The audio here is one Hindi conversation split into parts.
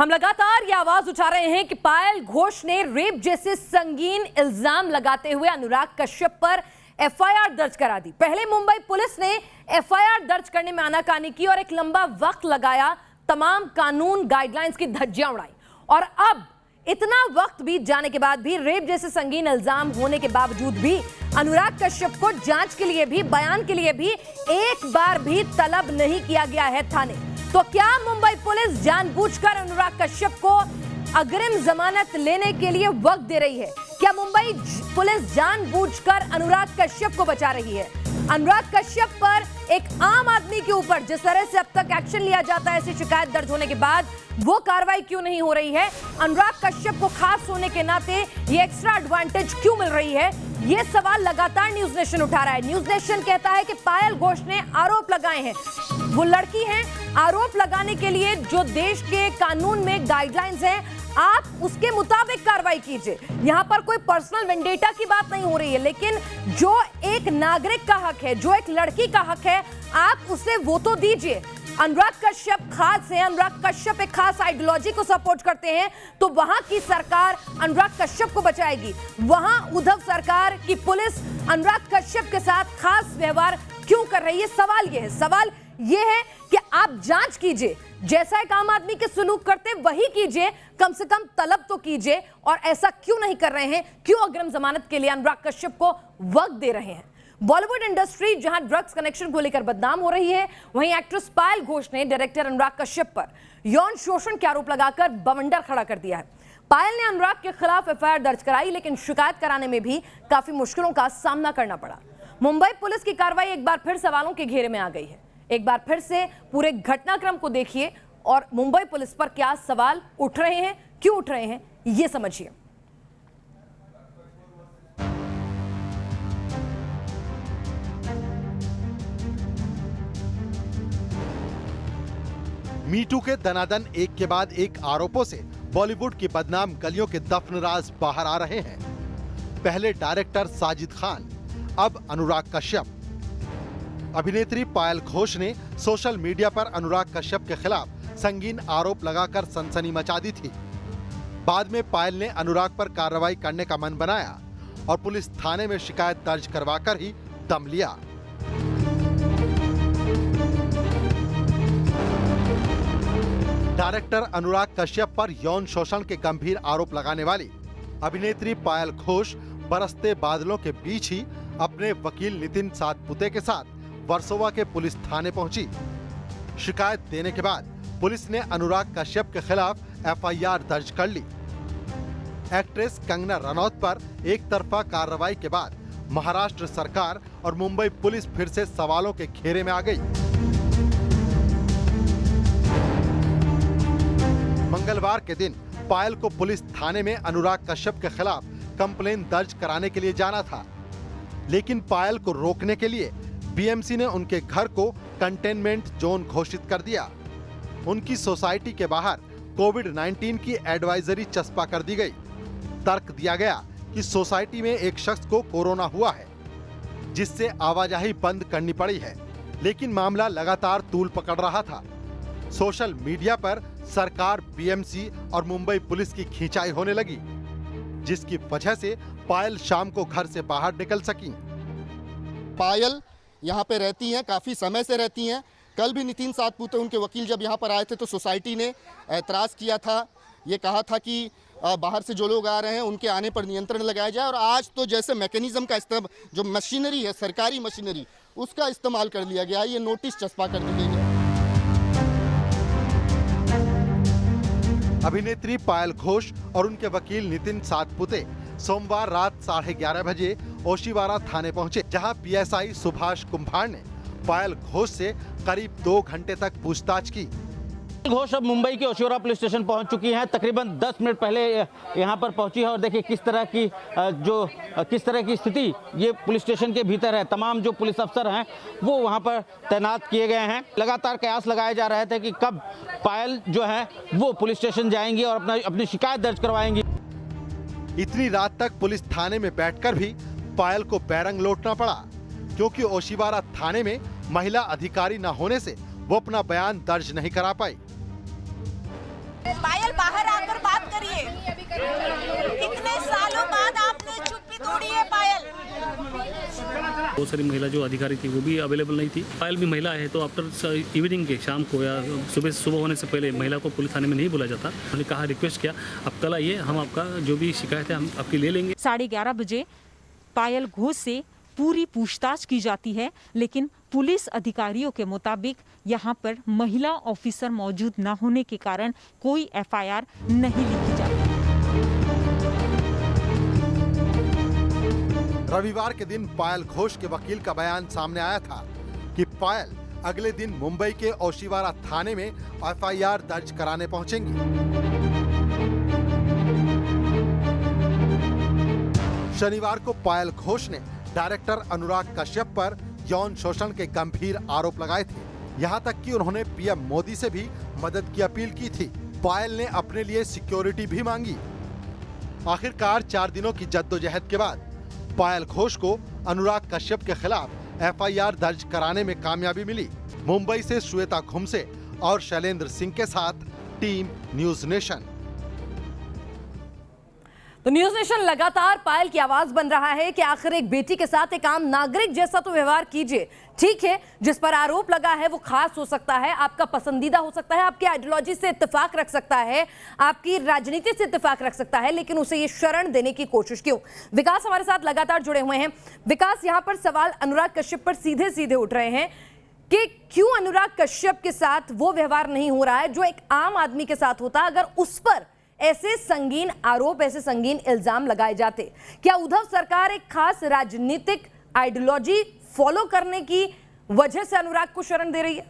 हम लगातार ये आवाज उठा रहे हैं कि पायल घोष ने रेप जैसे संगीन इल्जाम लगाते हुए अनुराग कश्यप पर एफआईआर दर्ज करा दी। पहले मुंबई पुलिस ने एफआईआर दर्ज करने में आनाकानी की और एक लंबा वक्त लगाया, तमाम कानून गाइडलाइंस की धज्जियां उड़ाई और अब इतना वक्त बीत जाने के बाद भी, रेप जैसे संगीन इल्जाम होने के बावजूद भी अनुराग कश्यप को जांच के लिए भी, बयान के लिए भी एक बार भी तलब नहीं किया गया है थाने। तो क्या मुंबई पुलिस जानबूझकर अनुराग कश्यप को अग्रिम जमानत लेने के लिए वक्त दे रही है? क्या मुंबई पुलिस जानबूझकर अनुराग कश्यप को बचा रही है? अनुराग कश्यप पर एक आम आदमी के ऊपर जिस तरह से अब तक एक्शन लिया जाता है, ऐसी शिकायत दर्ज होने के बाद वो कार्रवाई क्यों नहीं हो रही है? अनुराग कश्यप को खास होने के नाते ये एक्स्ट्रा एडवांटेज क्यों मिल रही है? ये सवाल लगातार न्यूज नेशन उठा रहा है। न्यूज नेशन कहता है कि पायल घोष ने आरोप लगाए हैं, वो लड़की हैं, आरोप लगाने के लिए जो देश के कानून में गाइडलाइंस हैं, आप उसके मुताबिक कार्रवाई कीजिए। यहां पर कोई पर्सनल वेंडेटा की बात नहीं हो रही है, लेकिन जो एक नागरिक का हक है, जो एक लड़की का हक है, आप उसे वो तो दीजिए। अनुराग कश्यप खास है, अनुराग कश्यप एक खास आइडियोलॉजी को सपोर्ट करते हैं, तो वहां की सरकार अनुराग कश्यप को बचाएगी। वहां उद्धव सरकार की पुलिस अनुराग कश्यप के साथ खास व्यवहार क्यों कर रही है? सवाल ये है कि आप जांच कीजिए, जैसा एक आम आदमी के सलूक करते वही कीजिए, कम से कम तलब तो कीजिए। और ऐसा क्यों नहीं कर रहे हैं? क्यों अग्रिम जमानत के लिए अनुराग कश्यप को वक्त दे रहे हैं? बॉलीवुड इंडस्ट्री जहां ड्रग्स कनेक्शन को लेकर बदनाम हो रही है, वहीं एक्ट्रेस पायल घोष ने डायरेक्टर अनुराग कश्यप पर यौन शोषण के आरोप लगाकर बवंडर खड़ा कर दिया है। पायल ने अनुराग के खिलाफ एफआईआर दर्ज कराई, लेकिन शिकायत कराने में भी काफी मुश्किलों का सामना करना पड़ा। मुंबई पुलिस की कार्रवाई एक बार फिर सवालों के घेरे में आ गई है। एक बार फिर से पूरे घटनाक्रम को देखिए और मुंबई पुलिस पर क्या सवाल उठ रहे हैं, क्यों उठ रहे हैं, ये समझिए। मीटू के दनादन एक के बाद एक आरोपों से बॉलीवुड की बदनाम गलियों के दफनराज बाहर आ रहे हैं। पहले डायरेक्टर साजिद खान, अब अनुराग कश्यप। अभिनेत्री पायल घोष ने सोशल मीडिया पर अनुराग कश्यप के खिलाफ संगीन आरोप लगाकर सनसनी मचा दी थी। बाद में पायल ने अनुराग पर कार्रवाई करने का मन बनाया और पुलिस थाने में शिकायत दर्ज करवाकर ही दम लिया। डायरेक्टर अनुराग कश्यप पर यौन शोषण के गंभीर आरोप लगाने वाली अभिनेत्री पायल घोष बरसते बादलों के बीच ही अपने वकील नितिन सातपुते के साथ वर्सोवा के पुलिस थाने पहुंची। शिकायत देने के बाद पुलिस ने अनुराग कश्यप के खिलाफ एफआईआर दर्ज कर ली। एक्ट्रेस कंगना रनौत पर एक तरफा कार्रवाई के बाद महाराष्ट्र सरकार और मुंबई पुलिस फिर से सवालों के घेरे में आ गई। मंगलवार के दिन पायल को पुलिस थाने में अनुराग कश्यप के खिलाफ कंप्लेन दर्ज कराने के लिए जाना था, लेकिन पायल को रोकने के लिए बीएमसी ने उनके घर को कंटेनमेंट जोन घोषित कर दिया। उनकी सोसाइटी के बाहर कोविड-19 की एडवाइजरी चस्पा कर दी गई। तर्क दिया गया कि सोसाइटी में एक शख्स को कोरोना हुआ है, जिससे आवाजाही बंद करनी पड़ी है, लेकिन मामला लगातार तूल पकड़ रहा था। सोशल मीडिया पर सरकार, बीएमसी और मुंबई पुलिस की खींचाई होने लगी, जिसकी वजह से पायल शाम को घर से बाहर निकल सकी। पायल यहाँ पे रहती हैं, काफ़ी समय से रहती हैं। कल भी नितिन सातपुते उनके वकील जब यहाँ पर आए थे तो सोसाइटी ने ऐतराज़ किया था, ये कहा था कि बाहर से जो लोग आ रहे हैं उनके आने पर नियंत्रण लगाया जाए। और आज तो जैसे मैकेनिज्म का इस्तेमाल, जो मशीनरी है, सरकारी मशीनरी, उसका इस्तेमाल कर लिया गया है। ये नोटिस चस्पा कर दी गई है। अभिनेत्री पायल घोष और उनके वकील नितिन सातपुते सोमवार रात 11:30 बजे ओशिवारा थाने पहुंचे, जहां पीएसआई सुभाष कुंभार ने पायल घोष से करीब 2 घंटे तक पूछताछ की। घोष अब मुंबई के ओशिवारा पुलिस स्टेशन पहुंच चुकी हैं। तकरीबन 10 मिनट पहले यहां पर पहुंची है और देखिए किस तरह की स्थिति ये पुलिस स्टेशन के भीतर है। तमाम जो पुलिस अफसर हैं वो वहां पर तैनात किए गए हैं। लगातार कयास लगाए जा रहे थे कि कब पायल जो है वो पुलिस स्टेशन जाएंगी और अपनी शिकायत दर्ज करवाएंगी। इतनी रात तक पुलिस थाने में बैठकर भी पायल को बैरंग लौटना पड़ा, क्योंकि ओशिवारा थाने में महिला अधिकारी न होने से वो अपना बयान दर्ज नहीं करा पाई। पायल बाहर आकर बात करिए। कितने सालों बाद आपने चुप्पी तोड़ी है पायल? बहुत सारी महिला जो अधिकारी थी वो भी अवेलेबल नहीं थी। पायल भी महिला है तो आफ्टर इवनिंग के शाम को या सुबह होने से पहले महिला को पुलिस थाने में नहीं बुलाया जाता। उन्होंने कहा, रिक्वेस्ट किया, आप कल आइए, हम आपका जो भी शिकायत है हम आपकी ले लेंगे। 11:30 बजे पायल घोष से पूरी पूछताछ की जाती है, लेकिन पुलिस अधिकारियों के मुताबिक यहाँ पर महिला ऑफिसर मौजूद न होने के कारण कोई FIR नहीं लिखी जाती। रविवार के दिन पायल घोष के वकील का बयान सामने आया था कि पायल अगले दिन मुंबई के ओशिवारा थाने में FIR दर्ज कराने पहुंचेंगी। शनिवार को पायल घोष ने डायरेक्टर अनुराग कश्यप पर यौन शोषण के गंभीर आरोप लगाए थे। यहां तक कि उन्होंने PM मोदी से भी मदद की अपील की थी। पायल ने अपने लिए सिक्योरिटी भी मांगी। आखिरकार 4 दिनों की जद्दोजहद के बाद पायल घोष को अनुराग कश्यप के खिलाफ FIR दर्ज कराने में कामयाबी मिली। मुंबई से श्वेता घुमसे और शैलेंद्र सिंह के साथ टीम न्यूज नेशन। तो न्यूज नेशन लगातार पायल की आवाज बन रहा है कि आखिर एक बेटी के साथ एक आम नागरिक जैसा तो व्यवहार कीजिए। ठीक है, जिस पर आरोप लगा है वो खास हो सकता है, आपका पसंदीदा हो सकता है, आपकी आइडियोलॉजी से इत्तेफाक रख सकता है, आपकी राजनीति से इत्तेफाक रख सकता है, लेकिन उसे ये शरण देने की कोशिश क्यों? विकास हमारे साथ लगातार जुड़े हुए हैं। विकास, यहाँ पर सवाल अनुराग कश्यप पर सीधे सीधे उठ रहे हैं कि क्यों अनुराग कश्यप के साथ वो व्यवहार नहीं हो रहा है जो एक आम आदमी के साथ होता, अगर उस पर ऐसे संगीन आरोप, ऐसे संगीन इल्जाम लगाए जाते? क्या उद्धव सरकार एक खास राजनीतिक आइडियोलॉजी फॉलो करने की वजह से अनुराग को शरण दे रही है?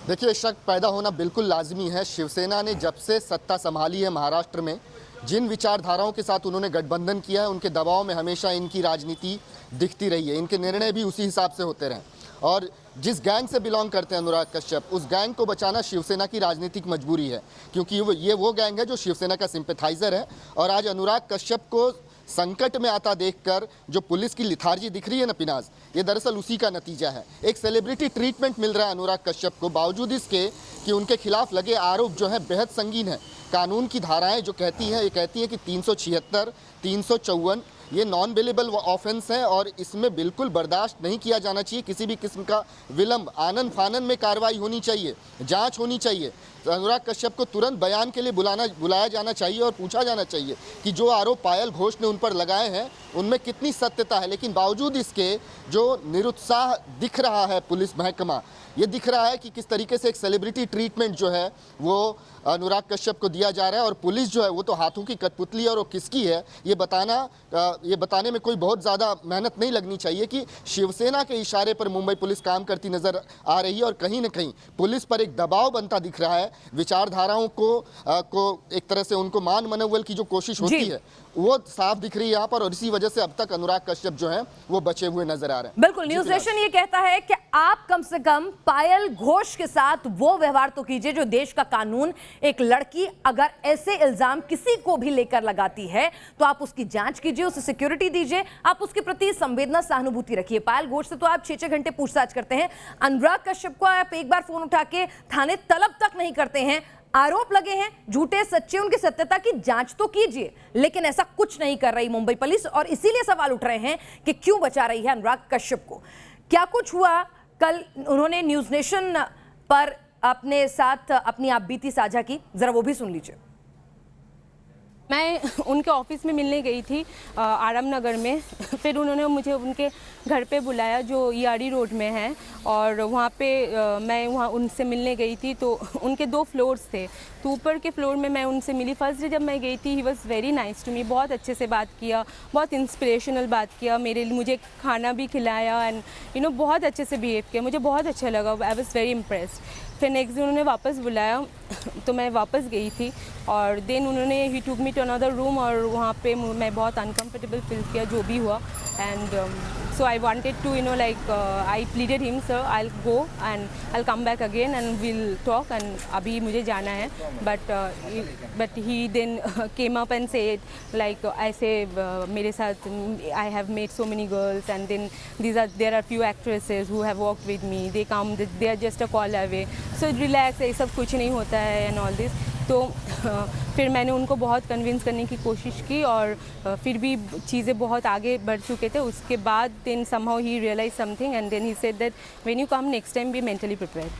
देखिए, शक पैदा होना बिल्कुल लाजमी है। शिवसेना ने जब से सत्ता संभाली है महाराष्ट्र में, जिन विचारधाराओं के साथ उन्होंने गठबंधन किया है, उनके दबाव में हमेशा इनकी राजनीति दिखती रही है। इनके निर्णय भी उसी हिसाब से होते रहे। और जिस गैंग से बिलोंग करते हैं अनुराग कश्यप, उस गैंग को बचाना शिवसेना की राजनीतिक मजबूरी है, क्योंकि ये वो गैंग है जो शिवसेना का सिंपैथाइजर है। और आज अनुराग कश्यप को संकट में आता देखकर जो पुलिस की लिथार्जी दिख रही है ना पिनाज, ये दरअसल उसी का नतीजा है। एक सेलिब्रिटी ट्रीटमेंट मिल रहा है अनुराग कश्यप को, बावजूद इसके कि उनके खिलाफ लगे आरोप जो है बेहद संगीन है। कानून की धाराएं जो कहती हैं, ये कहती हैं कि 376, 354 ये नॉन बेलेबल ऑफेंस है और इसमें बिल्कुल बर्दाश्त नहीं किया जाना चाहिए। किसी भी किस्म का विलंब, आनन फानन में कार्रवाई होनी चाहिए, जांच होनी चाहिए। तो अनुराग कश्यप को तुरंत बयान के लिए बुलाया जाना चाहिए और पूछा जाना चाहिए कि जो आरोप पायल घोष ने उन पर लगाए हैं उनमें कितनी सत्यता है। लेकिन बावजूद इसके जो निरुत्साह दिख रहा है पुलिस महकमा, ये दिख रहा है कि किस तरीके से एक सेलिब्रिटी ट्रीटमेंट जो है वो अनुराग कश्यप को दिया जा रहा है। और पुलिस जो है वो तो हाथों की कठपुतली है और वो किसकी है ये बताने में कोई बहुत ज़्यादा मेहनत नहीं लगनी चाहिए कि शिवसेना के इशारे पर मुंबई पुलिस काम करती नज़र आ रही है। और कहीं ना कहीं पुलिस पर एक दबाव बनता दिख रहा है। विचारधाराओं को एक तरह से उनको मान मनोबल की जो कोशिश होती है वो साफ दिख रही है यहाँ पर। और इसी वजह से अब तक अनुराग कश्यप जो है वो बचे हुए नजर आ रहे हैं। बिल्कुल, न्यूज नेशन ये कहता है कि आप कम से कम पायल घोष के साथ वो व्यवहार तो कीजिए जो देश का कानून, एक लड़की अगर ऐसे इल्जाम किसी को भी लेकर लगाती है तो आप उसकी जांच कीजिए, उसे सिक्योरिटी दीजिए, आप उसके प्रति संवेदना, सहानुभूति रखिए। पायल घोष से तो आप 6-6 घंटे पूछताछ करते हैं, अनुराग कश्यप को आप एक बार फोन उठा के थाने तलब तक नहीं करते हैं। आरोप लगे हैं झूठे सच्चे, उनकी सत्यता की जांच तो कीजिए, लेकिन ऐसा कुछ नहीं कर रही मुंबई पुलिस। और इसीलिए सवाल उठ रहे हैं कि क्यों बचा रही है अनुराग कश्यप को। क्या कुछ हुआ? कल उन्होंने न्यूज नेशन पर अपने साथ अपनी आप बीती साझा की, जरा वो भी सुन लीजिए। मैं उनके ऑफिस में मिलने गई थी आराम नगर में। फिर उन्होंने मुझे उनके घर पे बुलाया जो ERD रोड में है, और वहाँ पे मैं वहाँ उनसे मिलने गई थी। तो उनके 2 फ्लोर्स थे, तो ऊपर के फ्लोर में मैं उनसे मिली। फर्स्ट डे जब मैं गई थी, he was very nice to me, बहुत अच्छे से बात किया, बहुत इंस्पिरेशनल बात किया, मुझे खाना भी खिलाया एंड बहुत अच्छे से बिहेव किया। मुझे बहुत अच्छा लगा, आई वॉज़ वेरी इम्प्रेस्ड। फिर नेक्स्ट डे उन्होंने वापस बुलाया तो मैं वापस गई थी और देन उन्होंने ही टूक मी टू अनदर रूम और वहाँ पे मैं बहुत अनकंफर्टेबल फील किया जो भी हुआ and so I wanted to I pleaded him, sir, I'll go and I'll come back again and we'll talk and अभी मुझे जाना है but he then came up and said ऐसे मेरे साथ I have met so many girls and then there are few actresses who have worked with me, they are just a call away, so relax, ये सब कुछ नहीं होता है and all this. तो फिर मैंने उनको बहुत कन्विंस करने की कोशिश की और फिर भी चीज़ें बहुत आगे बढ़ चुके थे. उसके बाद then somehow he realise something and then he said that when you come next time be mentally prepared.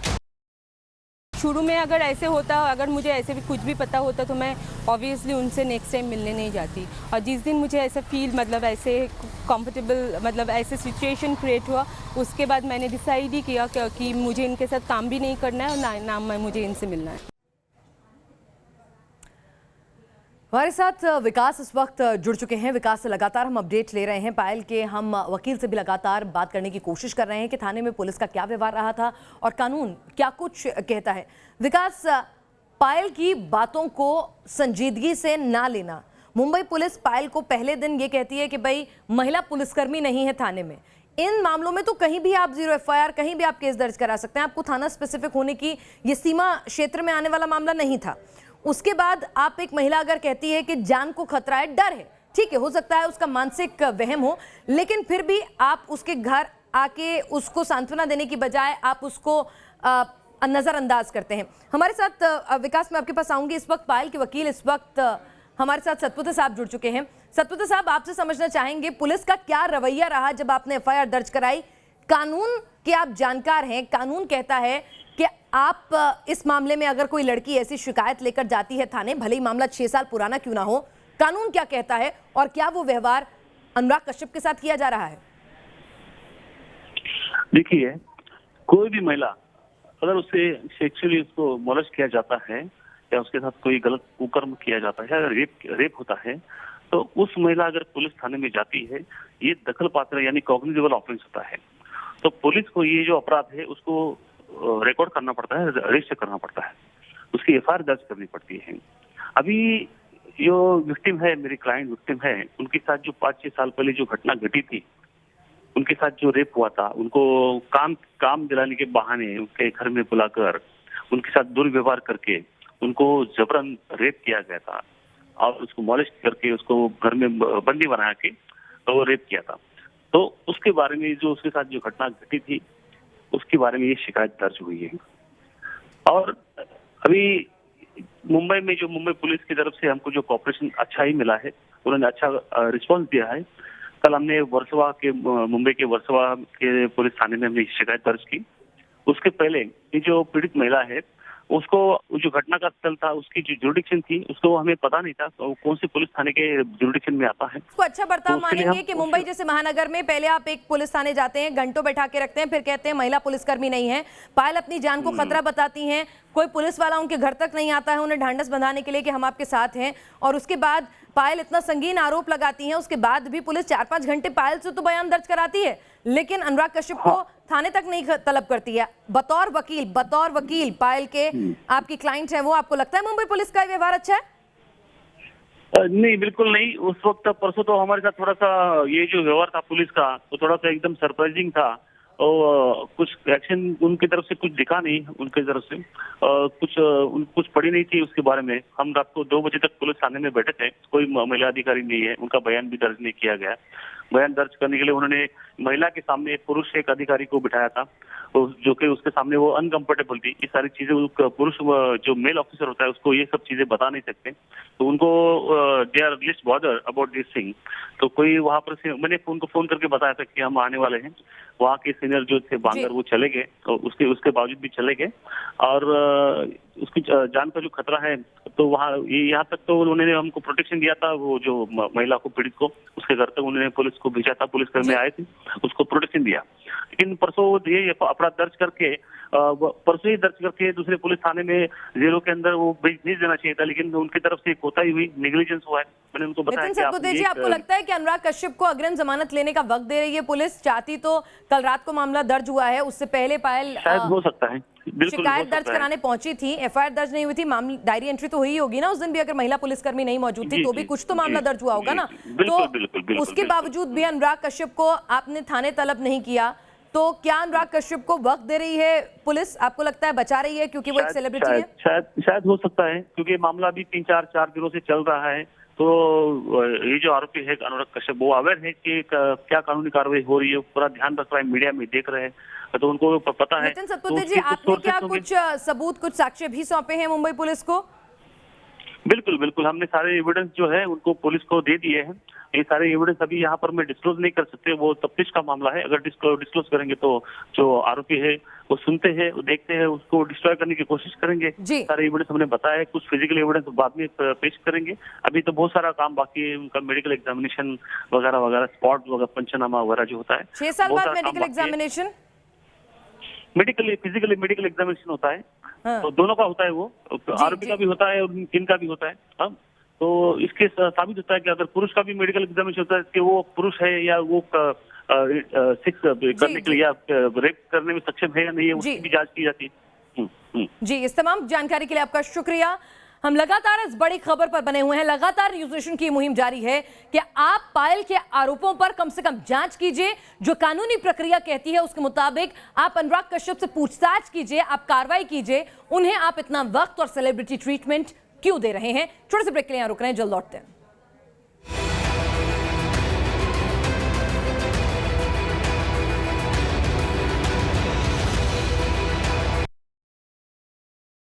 शुरू में अगर ऐसे होता, अगर मुझे ऐसे भी कुछ भी पता होता तो मैं ऑब्वियसली उनसे नेक्स्ट टाइम मिलने नहीं जाती. और जिस दिन मुझे ऐसा फील ऐसे कंफर्टेबल ऐसे सिचुएशन क्रिएट हुआ, उसके बाद मैंने डिसाइड ही किया कि मुझे इनके साथ काम भी नहीं करना है और ना मुझे इनसे मिलना है. हमारे साथ विकास इस वक्त जुड़ चुके हैं. विकास से लगातार हम अपडेट ले रहे हैं. पायल के हम वकील से भी लगातार बात करने की कोशिश कर रहे हैं कि थाने में पुलिस का क्या व्यवहार रहा था और कानून क्या कुछ कहता है. विकास, पायल की बातों को संजीदगी से ना लेना. मुंबई पुलिस पायल को पहले दिन ये कहती है कि भाई महिला पुलिसकर्मी नहीं है थाने में. इन मामलों में तो कहीं भी आप 0 FIR, कहीं भी आप केस दर्ज करा सकते हैं. आपको थाना स्पेसिफिक होने की ये सीमा क्षेत्र में आने वाला मामला नहीं था. उसके बाद आप एक महिला अगर कहती है कि जान को खतरा है, डर है, ठीक है, हो सकता है उसका मानसिक वहम हो, लेकिन फिर भी आप उसके घर आके उसको सांत्वना देने की बजाय आप उसको नज़रअंदाज करते हैं. हमारे साथ विकास, मैं आपके पास आऊंगी. इस वक्त पायल के वकील इस वक्त हमारे साथ सतपुत्र साहब जुड़ चुके हैं. सतपुत्र साहब, आपसे समझना चाहेंगे पुलिस का क्या रवैया रहा जब आपने FIR दर्ज कराई. कानून के आप जानकार हैं. कानून कहता है कि आप इस मामले में अगर कोई लड़की ऐसी शिकायत लेकर जाती है थाने, भले ही मामला 6 साल पुराना क्यों ना हो, कानून क्या कहता है और क्या वो व्यवहार अनुराग कश्यप के साथ किया जा रहा है? देखिए, कोई भी महिला अगर उससे सेक्सुअली उसको मोलेस्ट किया जाता है या उसके साथ कोई गलत कुकर्म किया जाता है, अगर रेप होता है, तो उस महिला अगर पुलिस थाने में जाती है, ये दखल पात्र यानी कॉग्निजेबल ऑफेंस होता है. तो पुलिस को ये जो अपराध है उसको रिकॉर्ड करना पड़ता है, रजिस्टर करना पड़ता है, उसकी FIR दर्ज करनी पड़ती है. अभी जो विक्टिम है, मेरी क्लाइंट विक्टिम है, उनके साथ जो 5-6 साल पहले जो घटना घटी थी, उनके साथ जो रेप हुआ था, उनको काम दिलाने के बहाने उनके घर में बुलाकर उनके साथ दुर्व्यवहार करके उनको जबरन रेप किया गया था और उसको मॉलेस्ट करके उसको घर में बंदी बना के तो वो रेप किया था. तो उसके बारे में जो उसके साथ जो घटना घटी थी उसके बारे में ये शिकायत दर्ज हुई है. और अभी मुंबई में जो मुंबई पुलिस की तरफ से हमको जो कॉपरेशन अच्छा ही मिला है, उन्होंने अच्छा रिस्पांस दिया है. कल हमने मुंबई के वर्सोवा के पुलिस थाने में हमने शिकायत दर्ज की. उसके पहले ये जो पीड़ित महिला है उसको जो घटना का स्थल था उसकी जो जुरिडिक्शन थी उसको हमें पता नहीं था तो कौन सी पुलिस थाने के जुरिडिक्शन में आता है. उसको अच्छा बर्ताव मानेंगे कि मुंबई जैसे महानगर में पहले आप एक पुलिस थाने जाते हैं, घंटों बैठा के रखते हैं, फिर कहते हैं महिला पुलिसकर्मी नहीं है. पायल अपनी जान को खतरा बताती हैं, कोई पुलिस वाला उनके घर तक नहीं आता है उन्हें ढांढस बंधाने के लिए कि हम आपके साथ हैं, और उसके बाद पायल इतना संगीन आरोप लगाती हैं, उसके बाद भी पुलिस 4-5 घंटे पायल से तो बयान दर्ज कराती है, लेकिन अनुराग कश्यप को थाने तक नहीं तलब करती है. बतौर वकील पायल के आपकी क्लाइंट है वो, आपको लगता है मुंबई पुलिस का व्यवहार अच्छा है? नहीं, बिल्कुल नहीं. उस वक्त परसों तो हमारे साथ थोड़ा सा ये जो व्यवहार था पुलिस का तो थोड़ा सा एकदम सरप्राइजिंग था और कुछ एक्शन उनकी तरफ से कुछ दिखा नहीं. उनकी तरफ से कुछ पड़ी नहीं थी उसके बारे में. हम रात को 2 बजे तक पुलिस थाने में बैठे थे, कोई महिला अधिकारी नहीं है, उनका बयान भी दर्ज नहीं किया गया. बयान दर्ज करने के लिए उन्होंने महिला के सामने एक अधिकारी को बिठाया था जो कि उसके सामने वो अनकंफर्टेबल थी. ये सारी चीजें पुरुष जो मेल ऑफिसर होता है उसको ये सब चीजें बता नहीं सकते, तो उनको they are least bother about this thing. तो कोई वहां पर से मैंने उनको फोन करके बताया था कि हम आने वाले हैं. वहाँ के सीनियर जो थे बांगर वो चले गए, तो उसके बावजूद भी चले गए और उसकी जान का जो खतरा है तो वहाँ यहाँ तक तो उन्होंने हमको प्रोटेक्शन दिया था. वो जो महिला को पीड़ित को उसके घर तक उन्होंने पुलिस को भेजा था, पुलिसकर्मी आए थे, उसको प्रोटेक्शन दिया. लेकिन परसों ये अपराध दर्ज करके दूसरे पुलिस थाने में जेलों के अंदर वो भेज देना चाहिए था, लेकिन उनकी तरफ से कोताही हुई, नेग्लिजेंस हुआ है. मैंने उनको बताया कि आपको लगता है कि अनुराग कश्यप को अग्रिम जमानत लेने का वक्त दे रही है पुलिस? चाहती तो कल रात को मामला दर्ज हुआ है, उससे पहले पायल शायद हो सकता है, बिल्कुल शिकायत हो दर्ज सकता है। कराने पहुंची थी, एफआईआर दर्ज नहीं हुई थी, मामला डायरी एंट्री तो हुई होगी ना उस दिन भी, अगर महिला पुलिसकर्मी नहीं मौजूद थी जी, तो भी जी, कुछ तो मामला जी, दर्ज हुआ होगा जी, ना। जी, बिल्कुल, तो बिल्कुल, बिल्कुल, उसके बिल्कुल। बावजूद भी अनुराग कश्यप को आपने थाने तलब नहीं किया, तो क्या अनुराग कश्यप को वक्त दे रही है पुलिस? आपको लगता है बचा रही है क्योंकि वो एक सेलिब्रिटी है? शायद हो सकता है, क्योंकि मामला भी 3-4 दिनों से चल रहा है। तो ये जो आरोपी है अनुराग कश्यप, वो अवेयर है कि क्या कानूनी कार्रवाई हो रही है, पूरा ध्यान रख रहा है, मीडिया में देख रहे हैं, तो उनको पता है। नितिन तो सतपुते जी, उसके कुछ आपने क्या sources होंगे। कुछ सबूत, कुछ साक्ष्य भी सौंपे हैं मुंबई पुलिस को? बिल्कुल बिल्कुल, हमने सारे एविडेंस जो है उनको पुलिस को दे दिए हैं। ये सारे एविडेंस अभी यहाँ पर मैं डिस्क्लोज नहीं कर सकते, वो तफ्तीश का मामला है। अगर डिस्क्लोज करेंगे तो जो आरोपी है वो सुनते हैं, वो देखते हैं, उसको डिस्ट्रॉय करने की कोशिश करेंगे। जी। सारे एविडेंस हमने बताया है, कुछ फिजिकल एविडेंस बाद में पेश करेंगे। अभी तो बहुत सारा काम बाकी है, उनका मेडिकल एग्जामिनेशन वगैरह वगैरह, स्पॉट वगैरह, पंचनामा वगैरह जो होता है। 6 साल बहुत बाद सारा काम मेडिकल बाकी है। एग्जामिनेशन? फिजिकली मेडिकल एग्जामिनेशन होता है। हाँ। तो दोनों का होता है, वो आरोपी जी। का भी होता है और इनका भी होता है। हाँ, तो इसके साबित होता है कि अगर पुरुष का भी मेडिकल एग्जामिनेशन होता है कि वो पुरुष है या वो सेक्स करने के लिए या रेप करने में सक्षम है या नहीं है, उसकी भी जांच की जाती है। जी, इस तमाम जानकारी के लिए आपका शुक्रिया। हम लगातार इस बड़ी खबर पर बने हुए हैं, लगातार न्यूज नेशन की मुहिम जारी है कि आप पायल के आरोपों पर कम से कम जांच कीजिए, जो कानूनी प्रक्रिया कहती है उसके मुताबिक आप अनुराग कश्यप से पूछताछ कीजिए, आप कार्रवाई कीजिए। उन्हें आप इतना वक्त और सेलिब्रिटी ट्रीटमेंट क्यों दे रहे हैं? छोटे से ब्रेक के लिए यहाँ रुक रहे हैं, जल्द लौटते हैं।